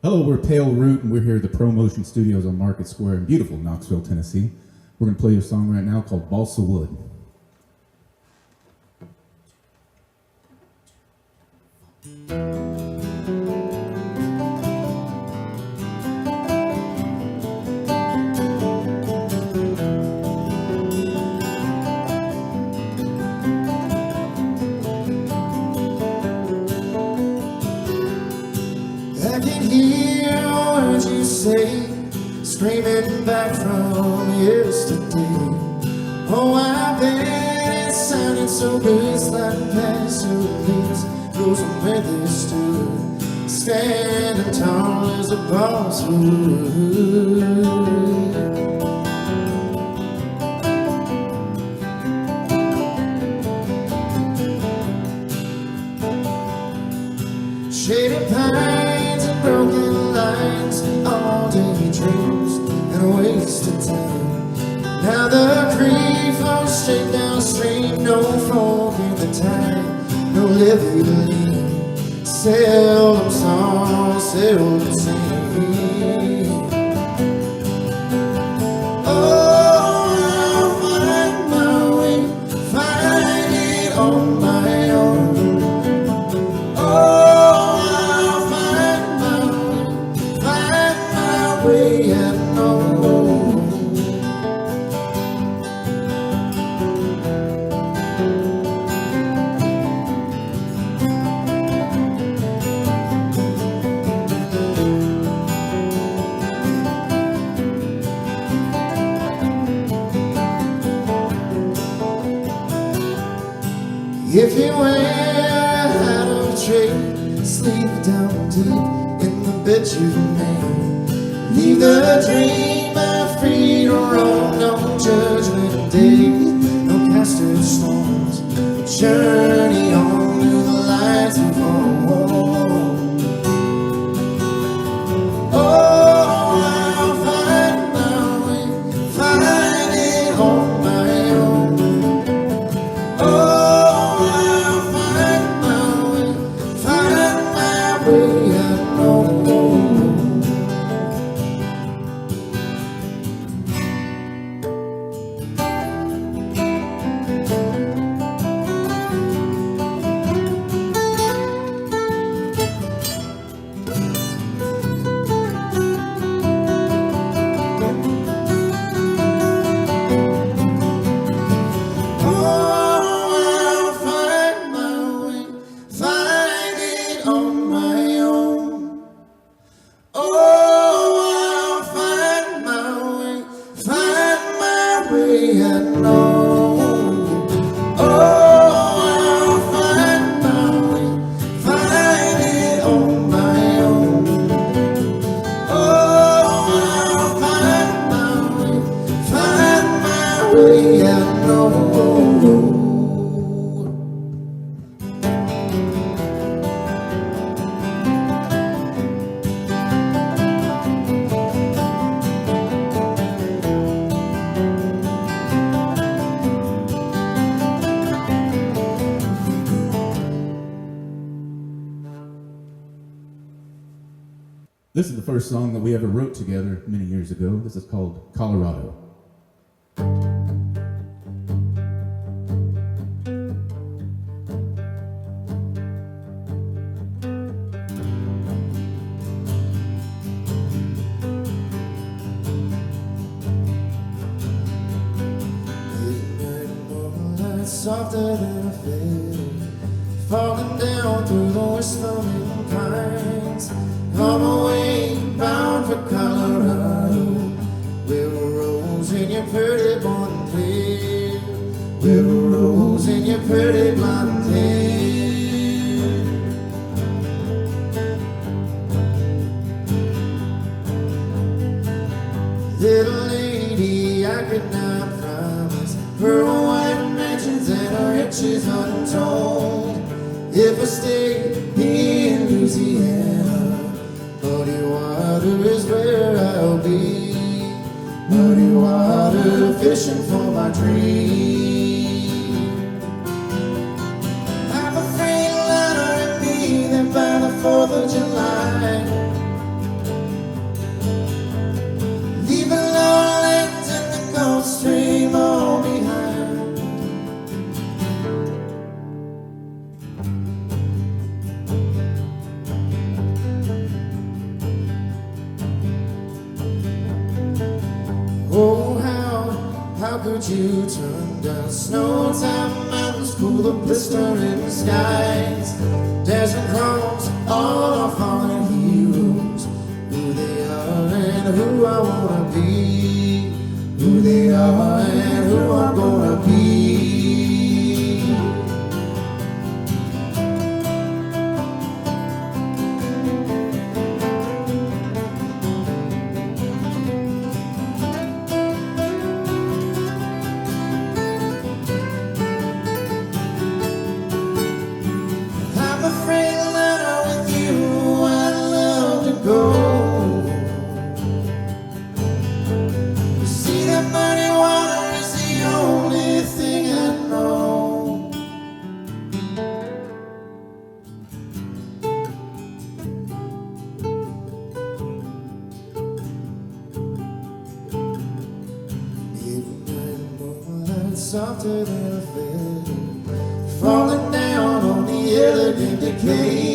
Hello, we're Pale Root, and we're here at the ProMotion Studios on Market Square in beautiful Knoxville, Tennessee. We're going to play a song right now called Balsa Wood. I can hear words you say, screaming back from yesterday. Oh, I bet it sounded so good, sliding past your lips, goes where they stood, standing tall as a boss would. Shaded pines and broken lines, all day dreams and a waste of time. Now the creek flows straight downstream, no fork in the tide, no levee to lean. Seldom song, seldom sing. Oh, I'll find my way, find it on my own. Way I know. If you wear out of a tree, sleep down deep in the bed you've made. Leave the dreamer free to roam, no judgment day, no casted storms. Journey on through the lights of home. Oh, I'll find my way, find it on my own. Oh, I'll find my way, find my way, I know. This is the first song that we ever wrote together many years ago. This is called Colorado. Softer than a feather, falling down through the whistling pines. On my way, bound for Colorado, where a rose in your pretty blonde hair, where a rose in your pretty blonde hair. Little lady, I could not promise pearl white mansions and our riches untold. If I stay in Louisiana, muddy water is where I'll be. Muddy water fishing for my dream. I'm a freight liner in me that by the 4th of July could you turn down? Snow time mountains cool the blistering skies. Desert crawls all our fallen heroes. Who they are and who I wanna be. Who they are and who I'm gonna be. I'm afraid that with you I'd love to go. You see that muddy water is the only thing I know. Midnight moonlight softer than a feather, falling down on the elegant decay.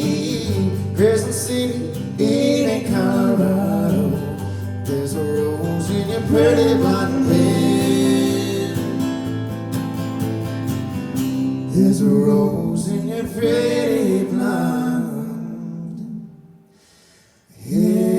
Crescent City, in Colorado. There's a rose in your pretty blonde hair. There's a rose in your pretty blonde hair.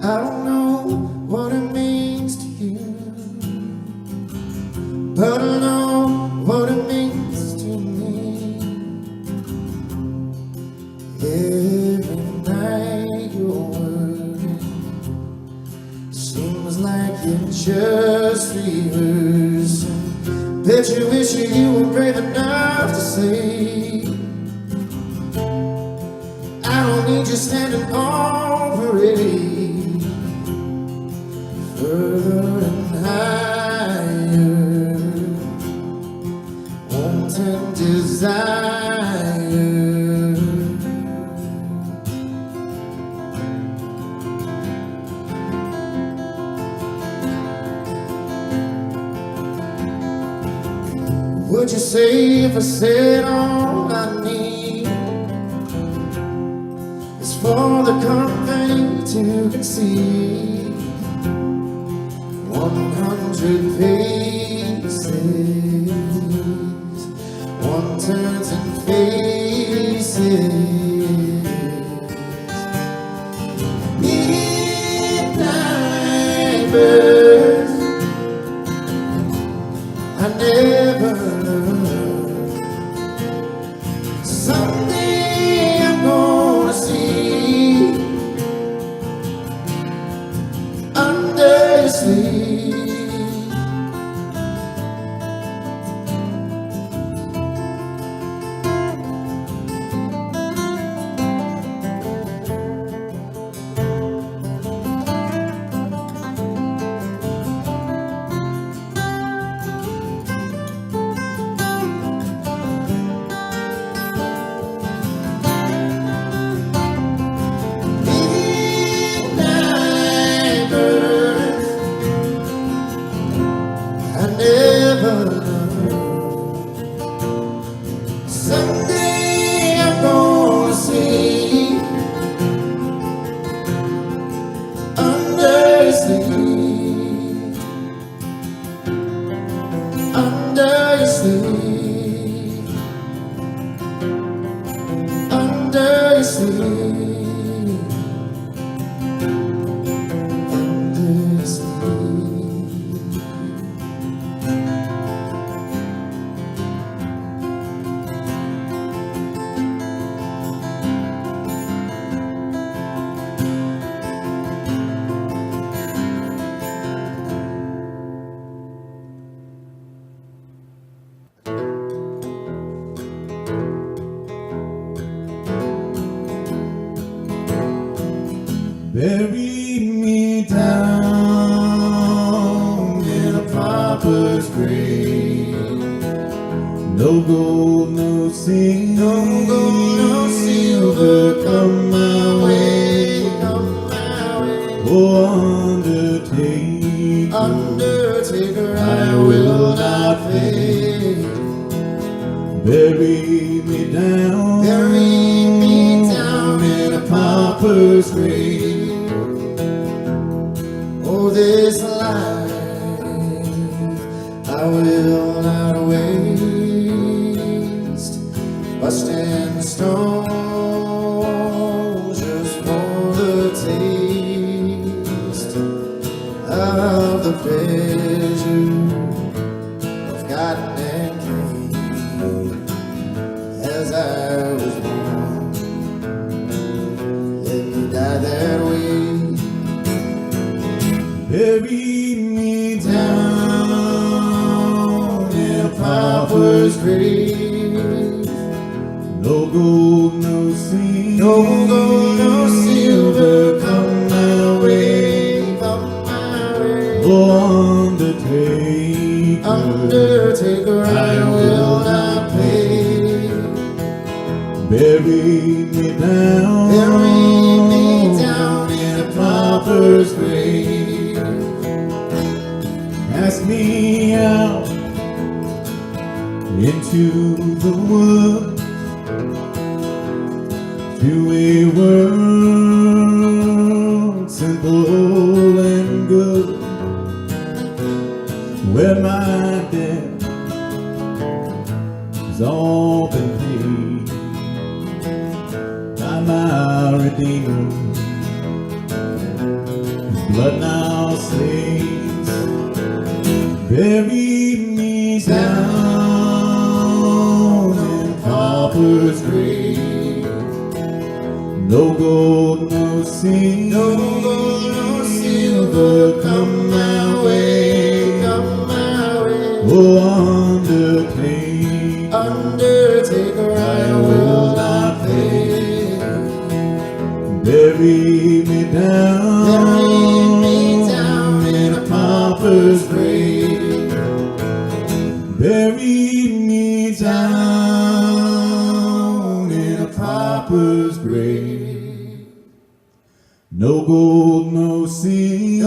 I don't know what it means to you, but I know what it means to me. Every night you're working, seems like you're just rehearsing. Bet you wish you were brave enough to say, I don't need you standing on parade. Further and higher, wanting desire. Would you say if I said all I need is for the company to conceive 100 paces, one turns and faces. Midnight birds, I never learned. Someday I'm gonna see under your sleep. Someday I'm gonna see under your sleep, under your sleep, under your sleep, under your sleep. Bury me down in a pauper's grave. No No gold, no silver, No gold, no silver, come my way, come my way. Oh, undertaker, Undertaker, I will not fade. bury me down, in a pauper's grave. Oh, this life I will not waste, bust and stones just for the taste of the pleasure of cotton and cane. As I was born, let me die that way. Bury me down in a Pauper's grave. no gold, no silver, No gold, no silver, come my way, come my way. Oh, undertaker, Undertaker, I will not pay. bury me down, in a pauper's grave. Cast me out into the woods to a world simple and good, where my debt has all been paid by my Redeemer. His blood now saves. Bury me down in pauper's grave. No gold, no silver, come my way, come my way. Oh, undertaker, I will not pay. Bury me down in a pauper's grave. Bury me down in a pauper's grave. No gold, no silver,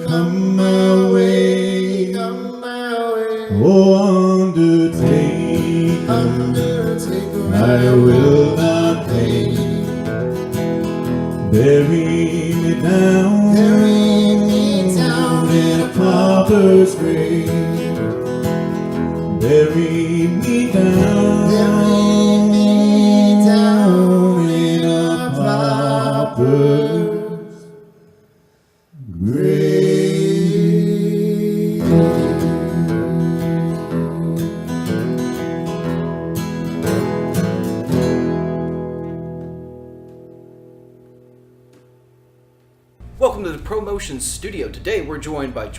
come my way, come my way. Oh, undertaker, I will not pay. Bury me down in a pauper's grave. Bury me down in a pauper's grave. Welcome to the ProMotion studio. Today we're joined by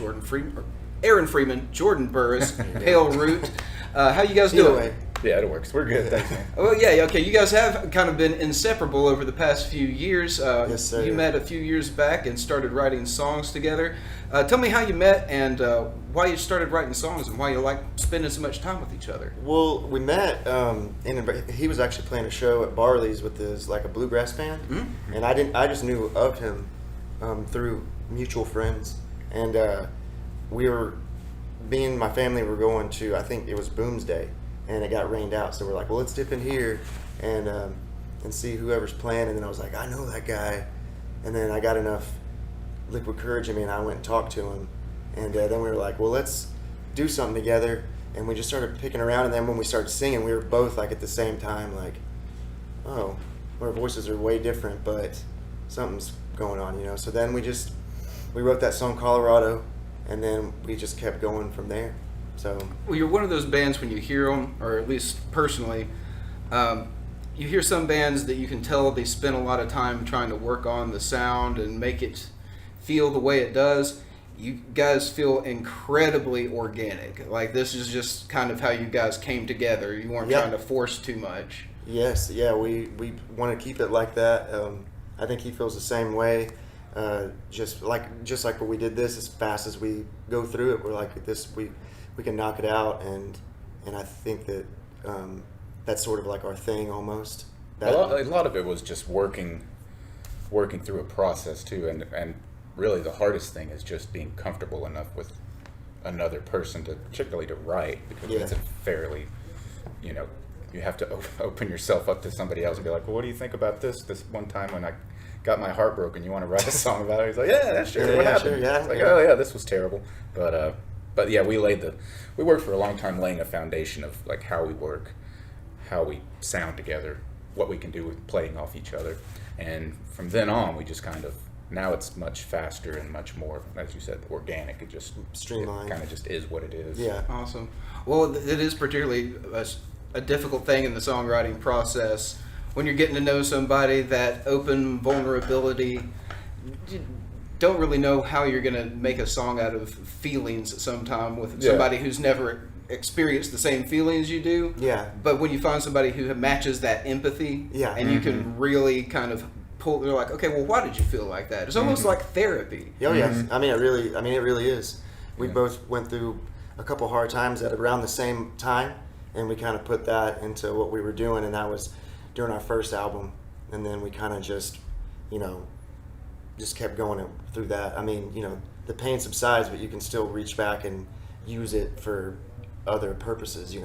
Aaron Freeman, Jordan Burris, Pale Root. How you guys doing? Way. Yeah, it works. We're good. Thanks, man. Well, yeah, okay. You guys have kind of been inseparable over the past few years. Yes, sir. You met a few years back and started writing songs together. Tell me how you met and why you started writing songs and why you like spending so much time with each other. Well, we met, he was actually playing a show at Barley's with his like a bluegrass band, and I just knew of him through mutual friends, and my family were going to, I think it was Booms Day, and it got rained out, so we're like, well, let's dip in here and see whoever's playing. And then I was like, I know that guy, and then I got enough liquid courage in me, and I went and talked to him, and then we were like, well, let's do something together. And we just started picking around, and then when we started singing, we were both like at the same time like, oh, our voices are way different, but something's going on, you know. So then we wrote that song Colorado, and then we just kept going from there. So well, you're one of those bands when you hear them, or at least personally, you hear some bands that you can tell they spend a lot of time trying to work on the sound and make it feel the way it does. You guys feel incredibly organic. Like this is just kind of how you guys came together. You weren't trying to force too much. Yes, yeah, we want to keep it like that. I think he feels the same way. Just like when we did this, as fast as we go through it, we're like this. We knock it out, and I think that that's sort of like our thing almost. A lot of it was just working through a process too, and really the hardest thing is just being comfortable enough with another person particularly to write, because it's a fairly, you have to open yourself up to somebody else and be like, well, what do you think about this one time when I got my heart broken, you want to write a song about it? He's like, yeah, that's sure. What happened? Sure, yeah, it's like, oh yeah, this was terrible. But yeah, we worked for a long time laying a foundation of like how we work, how we sound together, what we can do with playing off each other. And from then on, we just now it's much faster and much more, as you said, organic. It just streamlined. Kind of just is what it is. Yeah. Awesome. Well, it is particularly a difficult thing in the songwriting process when you're getting to know somebody. That open vulnerability, you don't really know how you're going to make a song out of feelings sometime with somebody who's never experienced the same feelings you do. Yeah. But when you find somebody who matches that empathy, and you can really kind of pull, they're like, okay, well, why did you feel like that? It's almost like therapy. Oh yeah. I mean, it really is. We both went through a couple hard times at around the same time, and we kind of put that into what we were doing, and that was during our first album. And then we kind of just kept going through that. I mean, the pain subsides, but you can still reach back and use it for other purposes,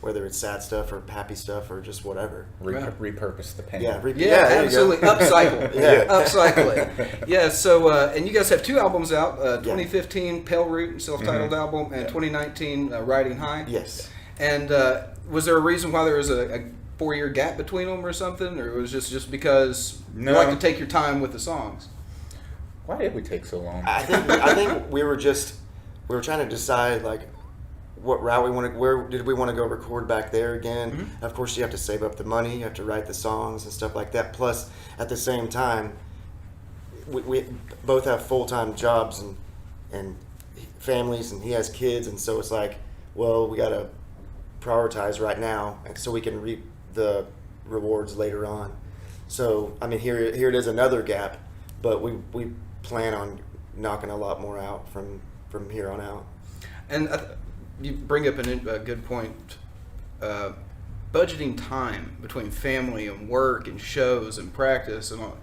whether it's sad stuff or happy stuff or just whatever. Repurpose the pain. Yeah, absolutely. Upcycle. Upcycle it. Yeah, so, and you guys have 2 albums out, 2015 Pale Root, self-titled album, and 2019 Riding High. Yes. And was there a reason why there was a 4-year gap between them or something? Or it was just because you like to take your time with the songs? Why did we take so long? I think we were trying to decide like what route we want to. Where did we want to go record back there again? Mm-hmm. Of course, you have to save up the money. You have to write the songs and stuff like that. Plus, at the same time, we both have full-time jobs and families, and he has kids, and so it's like, well, we got to prioritize right now, so we can reap the rewards later on. So, I mean, here it is, another gap, but we plan on knocking a lot more out from here on out. And you bring up a good point. Budgeting time between family and work and shows and practice and all.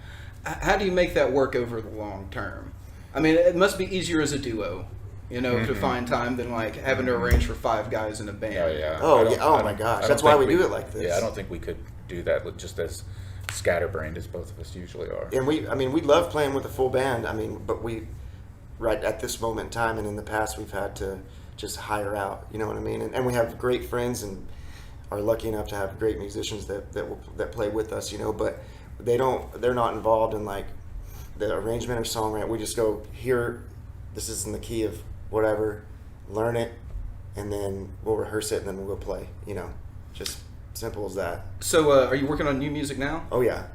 How do you make that work over the long term? I mean, it must be easier as a duo, to find time than like having to arrange for 5 guys in a band. Oh yeah. Oh my gosh, that's why we do it like this. Yeah, I don't think we could do that with just as scatterbrained as both of us usually are. And we love playing with a full band. I mean, but right at this moment in time and in the past, we've had to just hire out. You know what I mean? And we have great friends and are lucky enough to have great musicians that play with us. But they're not involved in like the arrangement or songwriting. We just go, here, this is in the key of whatever, learn it, and then we'll rehearse it, and then we'll go play. Just simple as that. So are you working on new music now? Oh yeah.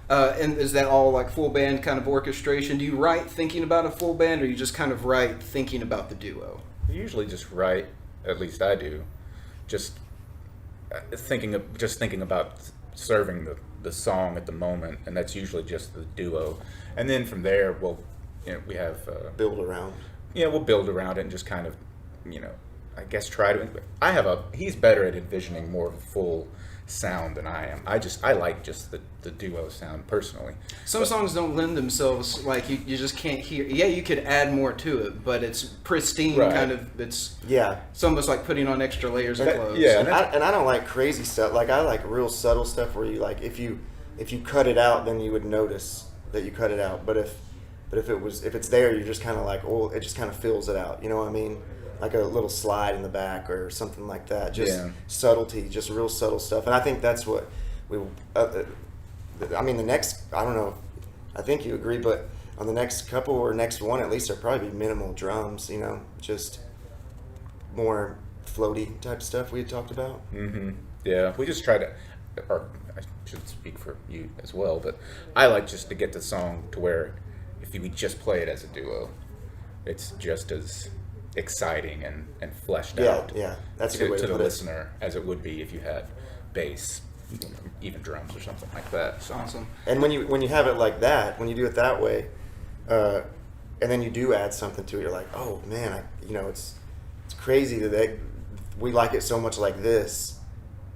And is that all like full band kind of orchestration? Do you write thinking about a full band, or you just kind of write thinking about the duo? I usually just write, at least I do, just thinking about serving the song at the moment, and that's usually just the duo. And then from there, we have build around. Yeah, we'll build around it and just kind of, I guess try to. He's better at envisioning more of a full sound than I am. I like just the duo sound personally. Some songs don't lend themselves, like you just can't hear. Yeah, you could add more to it, but it's pristine, right. Kind of. It's almost like putting on extra layers of clothes. Yeah, and I don't like crazy stuff. Like I like real subtle stuff where you like if you cut it out, then you would notice that you cut it out. But if it's there, you're just kind of like, oh, it just kind of fills it out. You know what I mean? Like a little slide in the back or something like that. Just subtlety, just real subtle stuff. And I think that's what we. I mean, the next, I don't know. I think you agree, but on the next couple or next one at least, there'll probably be minimal drums. Just more floaty type stuff we had talked about. Mm-hmm. Yeah, we just try to. Or I should speak for you as well, but I like just to get the song to where if we just play it as a duo, it's just as exciting and fleshed out. Yeah, that's a good way to the put it. listener as it would be if you had bass, even drums or something like that. So. Awesome. And when you have it like that, when you do it that way, and then you do add something to it, you're like, oh man, it's crazy that we like it so much like this,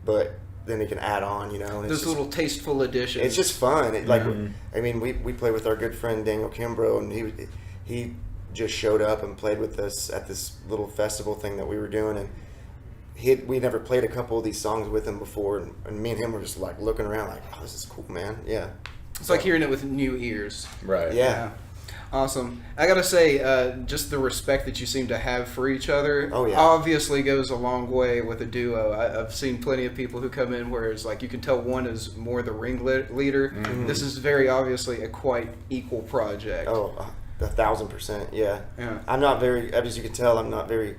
but then they can add on, you know. And Those little tasteful additions. it's just fun. I mean, we play with our good friend Daniel Kimbrough, and he just showed up and played with us at this little festival thing that we were doing, and we never played a couple of these songs with him before, and me and him were just like looking around like, oh, this is cool, man. Yeah. It's like hearing it with new ears. Right. Yeah. Awesome. I gotta say, just the respect that you seem to have for each other obviously goes a long way with a duo. I've seen plenty of people who come in where it's like you can tell one is more the ringleader. Mm-hmm. This is very obviously a quite equal project. Oh, 1,000%. Yeah. Yeah. I'm not very, as you can tell, I'm not very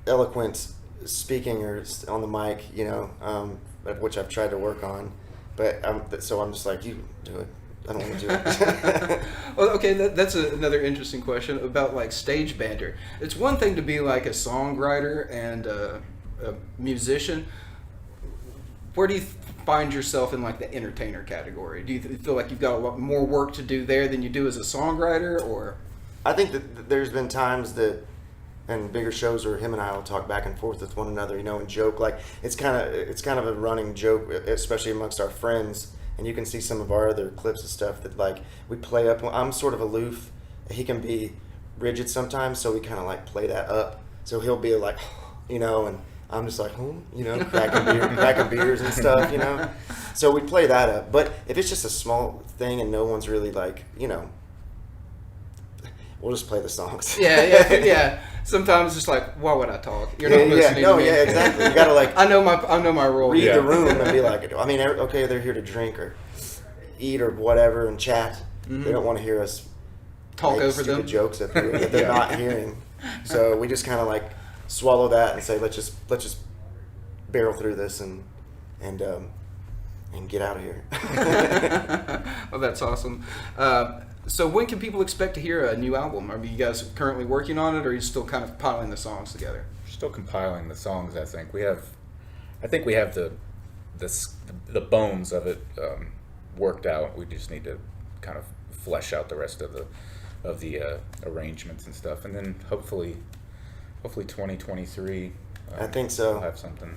eloquent speaking or on the mic, you know, which I've tried to work on. But so I'm just like, you do it. I don't want to do it. Well, okay, that's another interesting question about like stage banter. It's one thing to be like a songwriter and a musician. Where do you find yourself in like the entertainer category? Do you feel like you've got a lot more work to do there than you do as a songwriter, or? I think that there's been times that, and bigger shows where him and I will talk back and forth with one another, you know, and joke. Like it's kind of a running joke, especially amongst our friends. And you can see some of our other clips and stuff that like we play up. I'm sort of aloof. He can be rigid sometimes, so we kind of like play that up. So he'll be like, you know, and I'm just like, you know, cracking beers and stuff, you know. So we play that up. But if it's just a small thing and no one's really like, you know, we'll just play the songs. Yeah. Sometimes it's like, why would I talk? You're not listening to me. Yeah, exactly. You gotta like I know my role. Read the room and be like, I mean, okay, they're here to drink or eat or whatever and chat. Mm-hmm. They don't want to hear us talk make over stupid them jokes up here that they're not hearing. So we just kind of like swallow that and say, let's just barrel through this and get out of here. Well, that's awesome. So when can people expect to hear a new album? Are you guys currently working on it, or are you still kind of piling the songs together? We're still compiling the songs. I think we have the bones of it worked out. We just need to kind of flesh out the rest of the arrangements and stuff, and then hopefully 2023. I think so. We'll have something.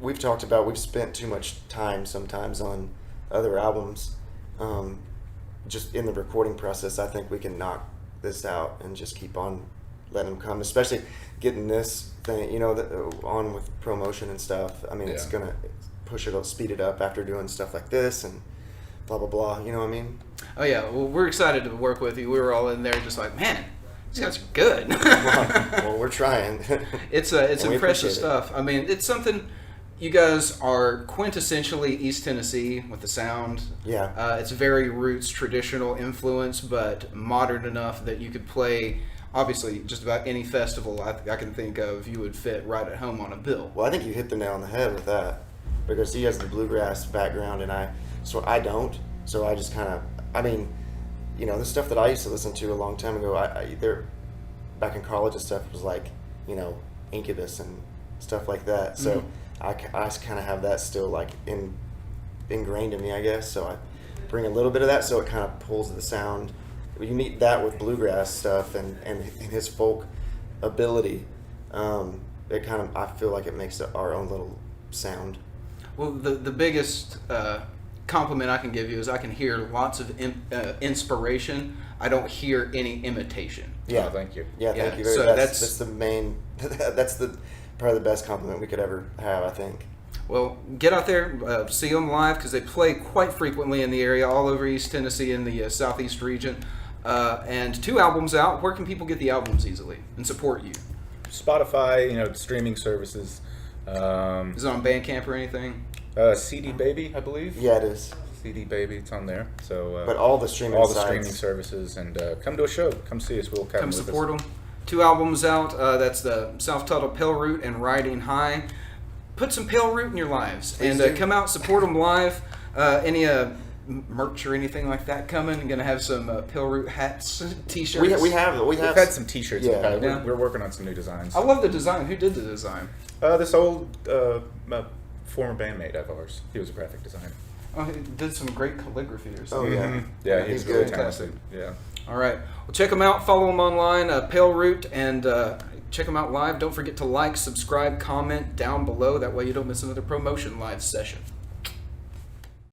We've talked about we've spent too much time sometimes on other albums. Just in the recording process, I think we can knock this out and just keep on letting them come, especially getting this thing, you know, on with ProMotion and stuff. I mean, it's going to push it, speed it up after doing stuff like this and blah, blah, blah. You know what I mean? Oh, yeah. Well, we're excited to work with you. We were all in there just like, man, these guys are good. Well, we're trying. It's impressive stuff. I mean, it's something... You guys are quintessentially East Tennessee with the sound. Yeah. It's very roots, traditional influence, but modern enough that you could play, obviously, just about any festival I can think of, you would fit right at home on a bill. Well, I think you hit the nail on the head with that, because he has the bluegrass background and I don't. So I just kind of, I mean, you know, the stuff that I used to listen to a long time ago, there, back in college and stuff, was like, you know, Incubus and stuff like that. So. Mm-hmm. I kind of have that still like ingrained in me, I guess. So I bring a little bit of that, so it kind of pulls the sound. You meet that with bluegrass stuff and his folk ability. It kind of, I feel like it makes our own little sound. Well, the biggest compliment I can give you is I can hear lots of inspiration. I don't hear any imitation. Yeah, thank you. Yeah, thank you. So that's the main. That's probably the best compliment we could ever have, I think. Well, get out there, see them live, because they play quite frequently in the area, all over East Tennessee in the southeast region. And 2 albums out. Where can people get the albums easily and support you? Spotify, you know, streaming services. Is it on Bandcamp or anything? CD Baby, I believe. Yeah, it is. CD Baby, it's on there. So. But all the streaming services, and come to a show. Come see us. We'll come support them. 2 albums out. That's the self-titled Pale Root and Riding High. Put some Pale Root in your lives. Please and come out, support them live. Any merch or anything like that coming? Going to have some Pale Root hats, t-shirts. We've had some t-shirts. Yeah. We're working on some new designs. I love the design. Who did the design? This old former bandmate of ours. He was a graphic designer. Oh, he did some great calligraphy or Oh, something. yeah. Yeah, He's he's really good. talented. Yeah. All right. Well, check them out. Follow them online, Pale Root, and check them out live. Don't forget to like, subscribe, comment down below. That way you don't miss another ProMotion live session.